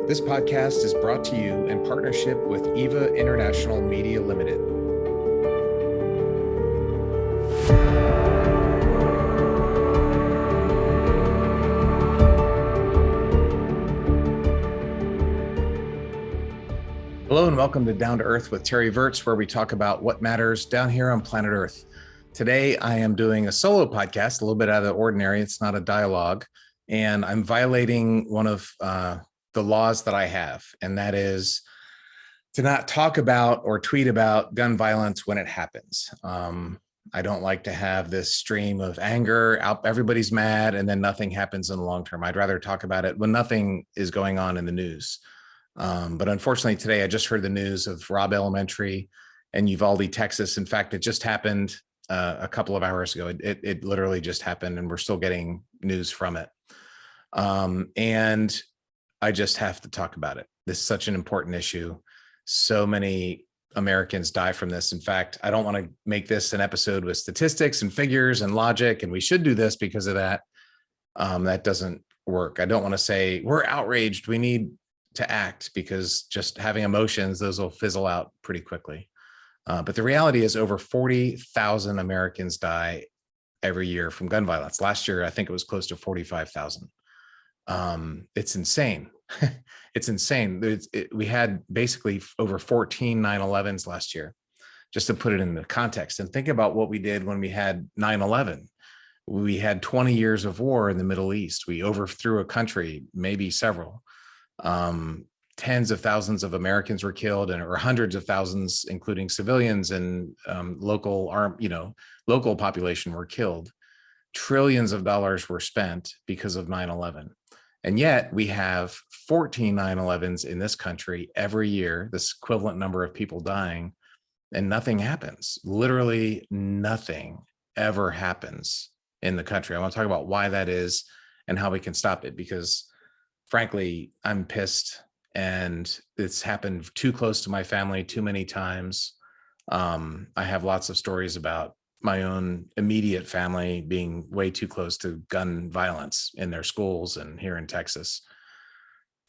This podcast is brought to you in partnership with Eva International Media Ltd. Hello and welcome to Down to Earth with Terry Virts, where we talk about what matters down here on planet Earth. Today, I am doing a solo podcast, a little bit out of the ordinary. It's not a dialogue, and I'm violating one of the laws that I have, and that is to not talk about or tweet about gun violence when it happens. I don't like to have this stream of anger out, everybody's mad, and then nothing happens in the long term. I'd rather talk about it when nothing is going on in the news. But unfortunately, today I just heard the news of Robb Elementary in Uvalde, Texas. In fact, it just happened a couple of hours ago. It literally just happened, and we're still getting news from it. And I just have to talk about it. This is such an important issue. So many Americans die from this. In fact, I don't want to make this an episode with statistics and figures and logic, and we should do this because of that. That doesn't work. I don't want to say we're outraged, we need to act, because just having emotions, those will fizzle out pretty quickly. But the reality is over 40,000 Americans die every year from gun violence. Last year, I think it was close to 45,000. It's insane. It's insane. We had basically over 14 9/11s last year, just to put it into context. And think about what we did when we had 9/11. We had 20 years of war in the Middle East. We overthrew a country, maybe several. Tens of thousands of Americans were killed, or hundreds of thousands, including civilians and local population were killed. Trillions of dollars were spent because of 9/11. And yet we have 14 9/11s in this country every year, this equivalent number of people dying, and nothing happens. Literally nothing ever happens in the country. I want to talk about why that is and how we can stop it, because frankly, I'm pissed, and it's happened too close to my family too many times. I have lots of stories about my own immediate family being way too close to gun violence in their schools and here in Texas.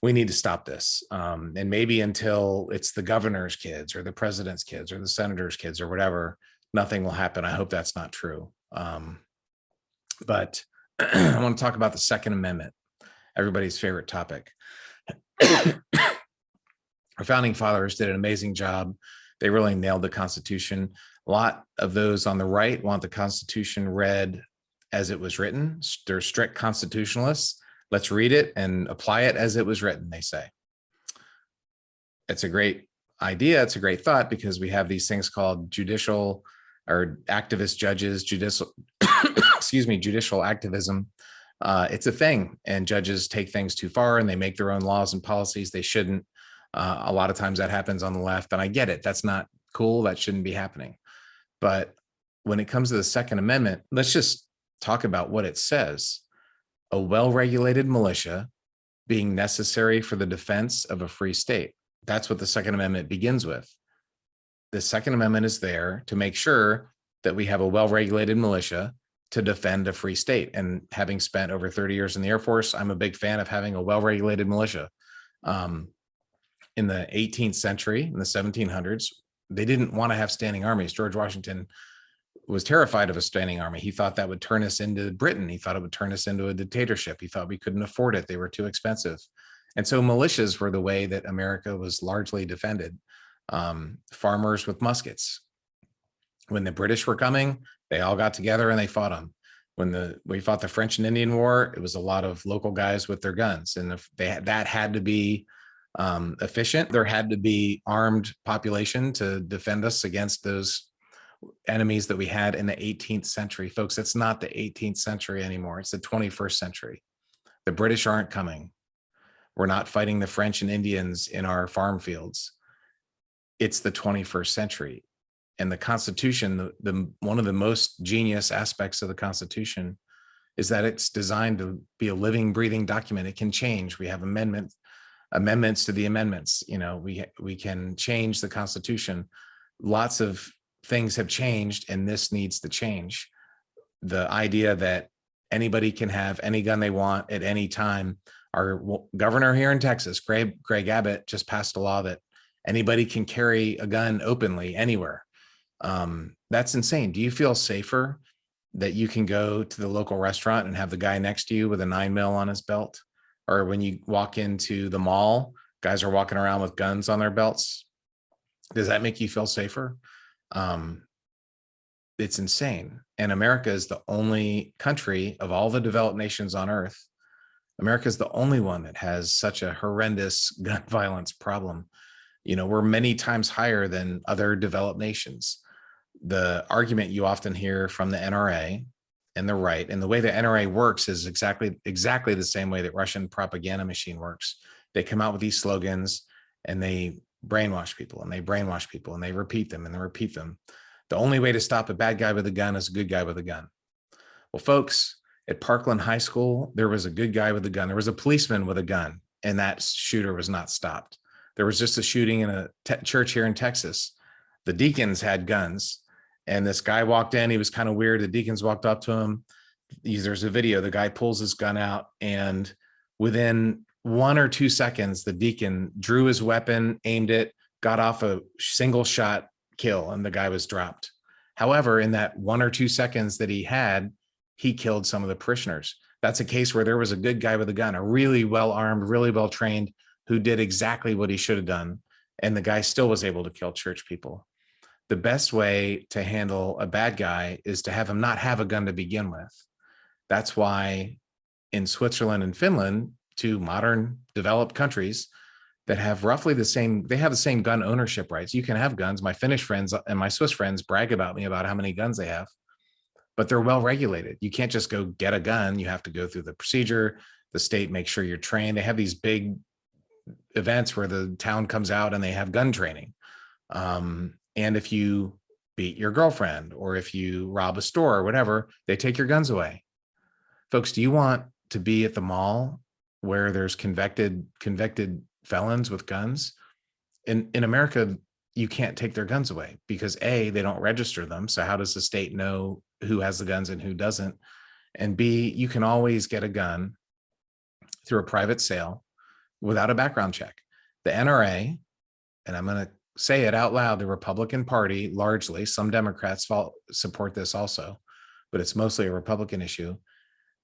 We need to stop this. And maybe until it's the governor's kids or the president's kids or the senator's kids or whatever, nothing will happen. I hope that's not true. But I want to talk about the Second Amendment, everybody's favorite topic. Our founding fathers did an amazing job. They really nailed the Constitution. A lot of those on the right want the Constitution read as it was written. They're strict constitutionalists. Let's read it and apply it as it was written, they say. It's a great idea. It's a great thought, because we have these things called judicial or activist judges, judicial activism. It's a thing, and judges take things too far and they make their own laws and policies. They shouldn't. A lot of times that happens on the left, and I get it. That's not cool. That shouldn't be happening. But when it comes to the Second Amendment, let's just talk about what it says. A well-regulated militia being necessary for the defense of a free state. That's what the Second Amendment begins with. The Second Amendment is there to make sure that we have a well-regulated militia to defend a free state. And having spent over 30 years in the Air Force, I'm a big fan of having a well-regulated militia. In the 18th century, in the 1700s, they didn't want to have standing armies. George Washington was terrified of a standing army. He thought that would turn us into Britain. He thought it would turn us into a dictatorship. He thought we couldn't afford it. They were too expensive. And so militias were the way that America was largely defended. Farmers with muskets. When the British were coming, they all got together and they fought them. When we fought the French and Indian War, it was a lot of local guys with their guns. And if that had to be efficient, there had to be armed population to defend us against those enemies that we had in the 18th century. Folks, it's not the 18th century anymore. It's the 21st century. The British aren't coming. We're not fighting the French and Indians in our farm fields. It's the 21st century. And the Constitution, one of the most genius aspects of the Constitution is that it's designed to be a living, breathing document. It can change. We have amendments to the amendments. We can change the Constitution. Lots of things have changed, and this needs to change. The idea that anybody can have any gun they want at any time Our governor here in Texas, Greg Abbott, just passed a law that anybody can carry a gun openly anywhere. That's insane. Do you feel safer that you can go to the local restaurant and have the guy next to you with a 9mm on his belt? Or when you walk into the mall, guys are walking around with guns on their belts. Does that make you feel safer? It's insane. And America is the only country of all the developed nations on earth. America is the only one that has such a horrendous gun violence problem. We're many times higher than other developed nations. The argument you often hear from the NRA and the right, and the way the NRA works is exactly the same way that Russian propaganda machine works. They come out with these slogans and they brainwash people and they brainwash people and they repeat them and they repeat them. The only way to stop a bad guy with a gun is a good guy with a gun. Well, folks, at Parkland High School, there was a good guy with a gun. There was a policeman with a gun, and that shooter was not stopped. There was just a shooting in a church here in Texas. The deacons had guns, and this guy walked in. He was kind of weird. The deacons walked up to him. There's a video. The guy pulls his gun out, and within 1 or 2 seconds, the deacon drew his weapon, aimed it, got off a single shot kill, and the guy was dropped. However, in that 1 or 2 seconds that he killed some of the parishioners. That's a case where there was a good guy with a gun, a really well-armed, really well-trained, who did exactly what he should have done. And the guy still was able to kill church people. The best way to handle a bad guy is to have him not have a gun to begin with. That's why in Switzerland and Finland, 2 modern developed countries that have roughly the same gun ownership rights. You can have guns. My Finnish friends and my Swiss friends brag about me about how many guns they have, but they're well regulated. You can't just go get a gun. You have to go through the procedure. The state makes sure you're trained. They have these big events where the town comes out and they have gun training. And if you beat your girlfriend or if you rob a store or whatever, they take your guns away. Folks, do you want to be at the mall where there's convicted felons with guns? In America, you can't take their guns away because A, they don't register them. So how does the state know who has the guns and who doesn't? And B, you can always get a gun through a private sale without a background check. The NRA, and I'm going to say it out loud, the Republican Party, largely, some Democrats support this also, but it's mostly a Republican issue.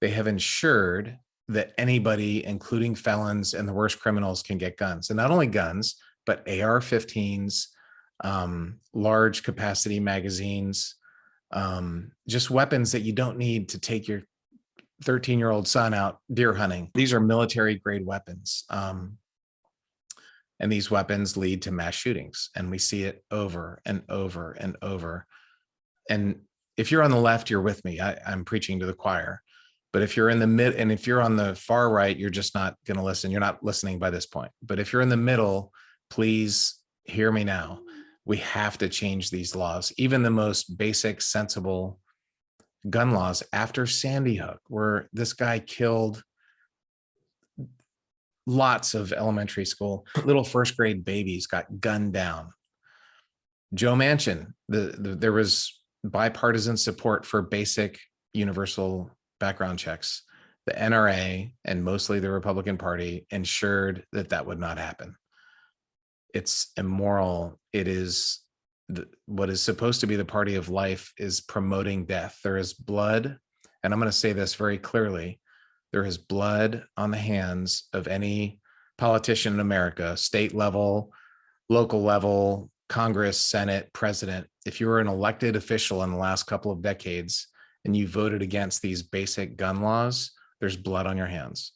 They have ensured that anybody, including felons and the worst criminals, can get guns. And not only guns, but AR-15s, large capacity magazines, just weapons that you don't need to take your 13-year-old son out deer hunting. These are military grade weapons. And these weapons lead to mass shootings. And we see it over and over and over. And if you're on the left, you're with me. I'm preaching to the choir. But if you're in the mid, and if you're on the far right, you're just not going to listen. You're not listening by this point. But if you're in the middle, please hear me now. We have to change these laws. Even the most basic, sensible gun laws after Sandy Hook, where this guy killed lots of elementary school, little first grade babies got gunned down. Joe Manchin, there was bipartisan support for basic universal background checks. The NRA and mostly the Republican Party ensured that that would not happen. It's immoral. It is what is supposed to be the party of life is promoting death. There is blood, and I'm going to say this very clearly. There is blood on the hands of any politician in America, state level, local level, Congress, Senate, president. If you were an elected official in the last couple of decades and you voted against these basic gun laws, there's blood on your hands.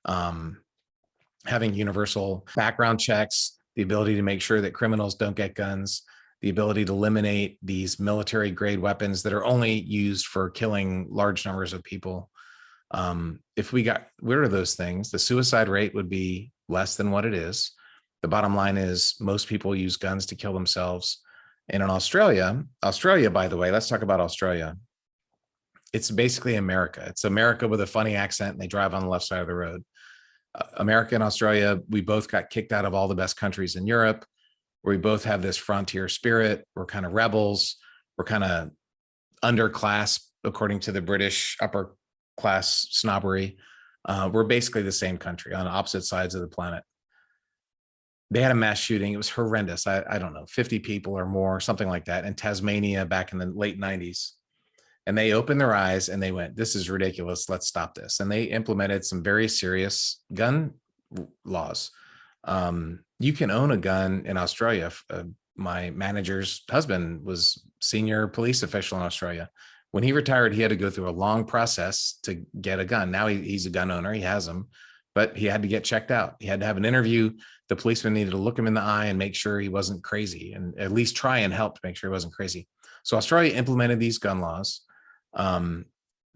Having universal background checks, the ability to make sure that criminals don't get guns, the ability to eliminate these military grade weapons that are only used for killing large numbers of people. If we got rid of those things, the suicide rate would be less than what it is. The bottom line is most people use guns to kill themselves. And in Australia, by the way, let's talk about Australia. It's basically America. It's America with a funny accent, and they drive on the left side of the road. America and Australia, we both got kicked out of all the best countries in Europe, where we both have this frontier spirit. We're kind of rebels. We're kind of underclass, according to the British upper class snobbery. We're basically the same country on opposite sides of the planet. They had a mass shooting. It was horrendous. I don't know, 50 people or more, something like that, in Tasmania back in the late 90s. And they opened their eyes and they went, this is ridiculous. Let's stop this. And they implemented some very serious gun laws. You can own a gun in Australia. My manager's husband was senior police official in Australia. When he retired, he had to go through a long process to get a gun. Now he's a gun owner. He has them, but he had to get checked out. He had to have an interview. The policeman needed to look him in the eye and make sure he wasn't crazy, and at least try and help to make sure he wasn't crazy. So Australia implemented these gun laws.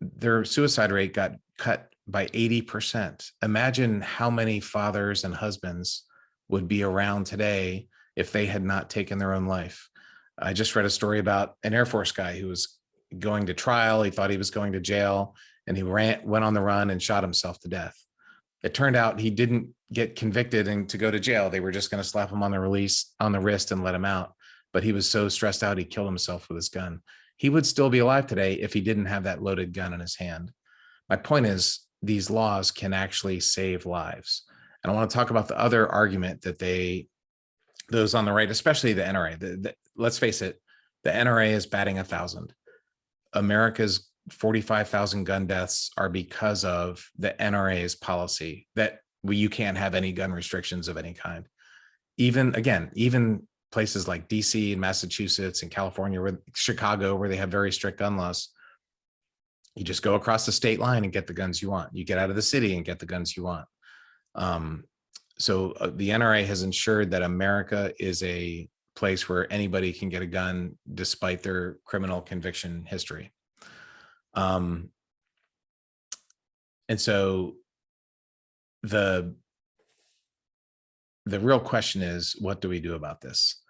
Their suicide rate got cut by 80%. Imagine how many fathers and husbands would be around today if they had not taken their own life. I just read a story about an Air Force guy who was going to trial. He thought he was going to jail, and he went on the run and shot himself to death. It turned out he didn't get convicted and to go to jail. They were just going to slap him on the wrist and let him out. But he was so stressed out, he killed himself with his gun. He would still be alive today if he didn't have that loaded gun in his hand. My point is, these laws can actually save lives. And I want to talk about the other argument that those on the right, especially the NRA, let's face it, the NRA is batting 1,000. America's 45,000 gun deaths are because of the NRA's policy that you can't have any gun restrictions of any kind. Even places like DC and Massachusetts and California, Chicago, where they have very strict gun laws, you just go across the state line and get the guns you want. You get out of the city and get the guns you want. So the NRA has ensured that America is a place where anybody can get a gun despite their criminal conviction history. And so the real question is, what do we do about this?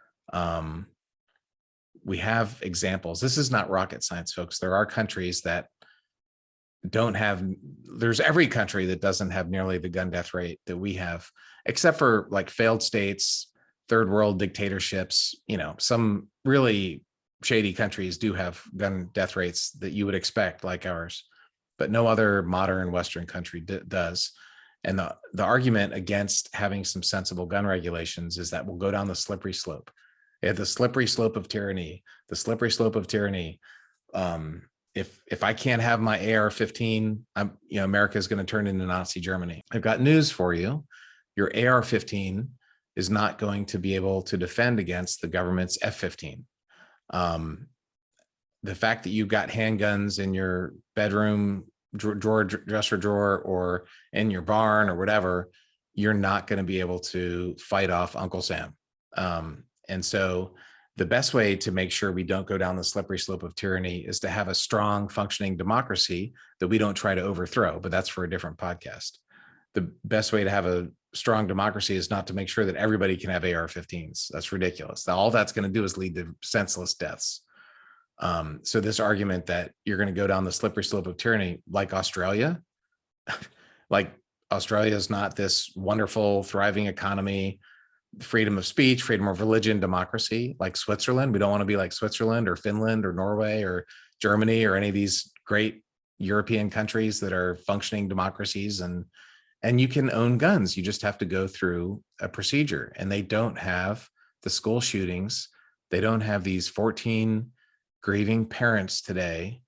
We have examples. This is not rocket science, folks. There are countries that there's every country that doesn't have nearly the gun death rate that we have, except for like failed states, third world dictatorships. Some really shady countries do have gun death rates that you would expect, like ours, but no other modern Western country does. And the argument against having some sensible gun regulations is that we'll go down the slippery slope. The slippery slope of tyranny, the slippery slope of tyranny. If I can't have my AR-15, America is going to turn into Nazi Germany. I've got news for you. Your AR-15 is not going to be able to defend against the government's F-15. The fact that you've got handguns in your bedroom dresser drawer or in your barn or whatever, you're not going to be able to fight off Uncle Sam. And so the best way to make sure we don't go down the slippery slope of tyranny is to have a strong functioning democracy that we don't try to overthrow, but that's for a different podcast. The best way to have a strong democracy is not to make sure that everybody can have AR-15s. That's ridiculous. All that's going to do is lead to senseless deaths. So this argument that you're going to go down the slippery slope of tyranny, like Australia, like Australia is not this wonderful, thriving economy, freedom of speech, freedom of religion, democracy, like Switzerland. We don't want to be like Switzerland or Finland or Norway or Germany or any of these great European countries that are functioning democracies. And you can own guns. You just have to go through a procedure. And they don't have the school shootings. They don't have these 14 grieving parents today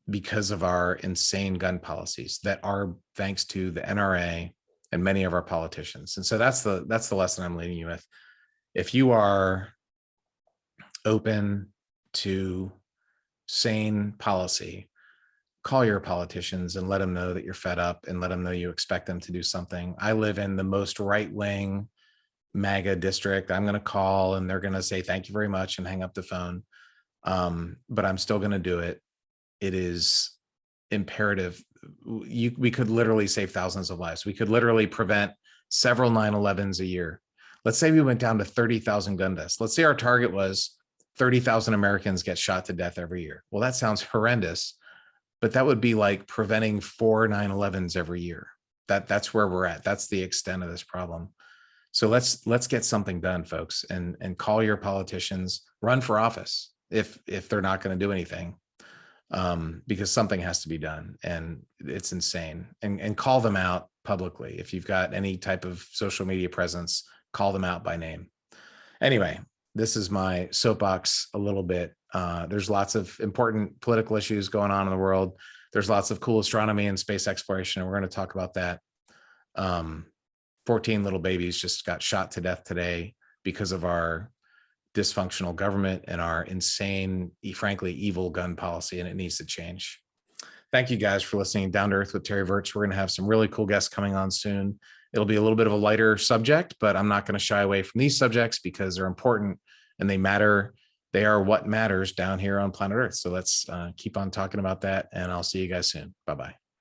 because of our insane gun policies that are thanks to the NRA and many of our politicians. And so that's the lesson I'm leaving you with. If you are open to sane policy, call your politicians and let them know that you're fed up and let them know you expect them to do something. I live in the most right-wing MAGA district. I'm going to call and they're going to say, thank you very much, and hang up the phone. But I'm still going to do it. It is imperative. We could literally save thousands of lives. We could literally prevent several 9/11s a year. Let's say we went down to 30,000 gun deaths. Let's say our target was 30,000 Americans get shot to death every year. Well, that sounds horrendous, but that would be like preventing 4 9/11s every year. That's where we're at. That's the extent of this problem. So let's get something done, folks, and call your politicians, run for office if they're not going to do anything. because something has to be done, and it's insane. And call them out publicly. If you've got any type of social media presence, call them out by name. Anyway, this is my soapbox a little bit. There's lots of important political issues going on in the world. There's lots of cool astronomy and space exploration, and we're going to talk about that. 14 little babies just got shot to death today because of our dysfunctional government and our insane, frankly, evil gun policy, and it needs to change. Thank you guys for listening. Down to Earth with Terry Virts. We're going to have some really cool guests coming on soon. It'll be a little bit of a lighter subject, but I'm not going to shy away from these subjects because they're important and they matter. They are what matters down here on planet Earth. So let's keep on talking about that, and I'll see you guys soon. Bye-bye.